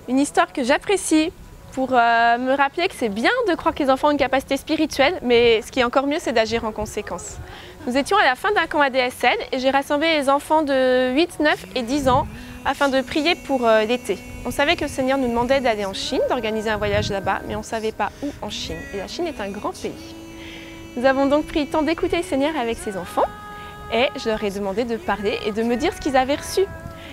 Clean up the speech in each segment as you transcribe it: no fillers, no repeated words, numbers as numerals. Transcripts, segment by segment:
Une histoire que j'apprécie pour me rappeler que c'est bien de croire que les enfants ont une capacité spirituelle, mais ce qui est encore mieux, c'est d'agir en conséquence. Nous étions à la fin d'un camp ADSL et j'ai rassemblé les enfants de 8, 9 et 10 ans afin de prier pour l'été. On savait que le Seigneur nous demandait d'aller en Chine, d'organiser un voyage là-bas, mais on ne savait pas où en Chine. Et la Chine est un grand pays. Nous avons donc pris le temps d'écouter le Seigneur avec ses enfants et je leur ai demandé de parler et de me dire ce qu'ils avaient reçu.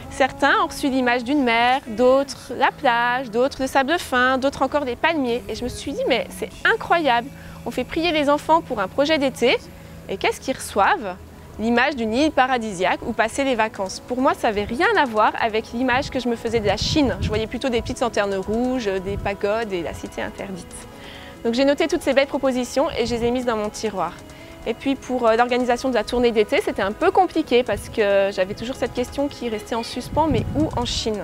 Certains ont reçu l'image d'une mer, d'autres la plage, d'autres le sable fin, d'autres encore des palmiers. Et je me suis dit, mais c'est incroyable. On fait prier les enfants pour un projet d'été et qu'est-ce qu'ils reçoivent? L'image d'une île paradisiaque où passer les vacances. Pour moi, ça n'avait rien à voir avec l'image que je me faisais de la Chine. Je voyais plutôt des petites lanternes rouges, des pagodes et la cité interdite. Donc j'ai noté toutes ces belles propositions et je les ai mises dans mon tiroir. Et puis pour l'organisation de la tournée d'été, c'était un peu compliqué parce que j'avais toujours cette question qui restait en suspens, mais où en Chine?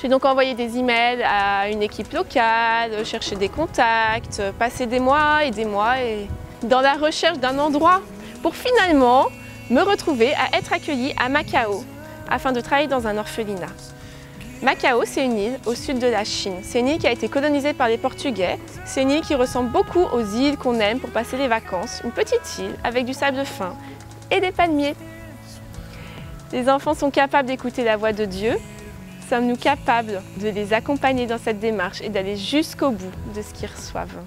J'ai donc envoyé des emails à une équipe locale, cherché des contacts, passé des mois et dans la recherche d'un endroit pour finalement me retrouver à être accueillie à Macao afin de travailler dans un orphelinat. Macao, c'est une île au sud de la Chine. C'est une île qui a été colonisée par les Portugais. C'est une île qui ressemble beaucoup aux îles qu'on aime pour passer les vacances. Une petite île avec du sable fin et des palmiers. Les enfants sont capables d'écouter la voix de Dieu. Sommes-nous capables de les accompagner dans cette démarche et d'aller jusqu'au bout de ce qu'ils reçoivent?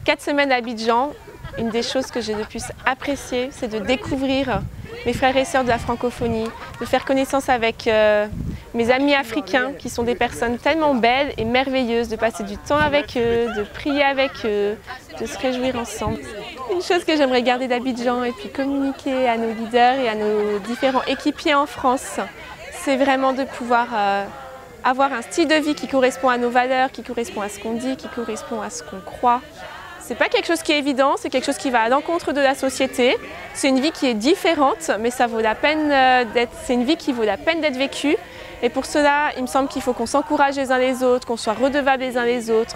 4 semaines à Abidjan, une des choses que j'ai le plus appréciées, c'est de découvrir mes frères et sœurs de la francophonie, de faire connaissance avec mes amis africains qui sont des personnes tellement belles et merveilleuses, de passer du temps avec eux, de prier avec eux, de se réjouir ensemble. Une chose que j'aimerais garder d'Abidjan et puis communiquer à nos leaders et à nos différents équipiers en France, c'est vraiment de pouvoir avoir un style de vie qui correspond à nos valeurs, qui correspond à ce qu'on dit, qui correspond à ce qu'on croit. C'est pas quelque chose qui est évident, c'est quelque chose qui va à l'encontre de la société. C'est une vie qui est différente, mais ça vaut la peine c'est une vie qui vaut la peine d'être vécue. Et pour cela, il me semble qu'il faut qu'on s'encourage les uns les autres, qu'on soit redevables les uns les autres,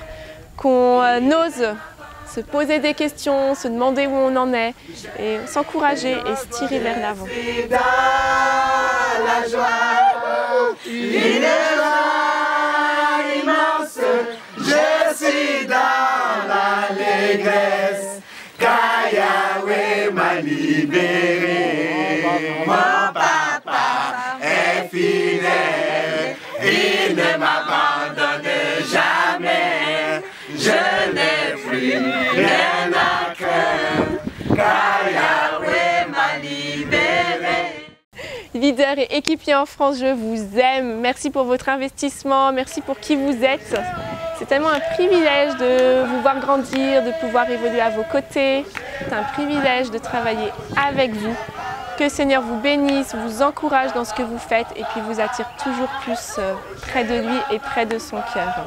qu'on ose se poser des questions, se demander où on en est, et s'encourager et se tirer vers l'avant. La joie, une joie immense, je suis dans l'allégresse, car Yahweh m'a libéré. Mon papa est fidèle, il ne m'abandonne jamais. Je n'ai plus rien à craindre, car Yahweh m'a libéré. Leaders et équipiers en France, je vous aime. Merci pour votre investissement, merci pour qui vous êtes. C'est tellement un privilège de vous voir grandir, de pouvoir évoluer à vos côtés. C'est un privilège de travailler avec vous. Que le Seigneur vous bénisse, vous encourage dans ce que vous faites et puis vous attire toujours plus près de lui et près de son cœur.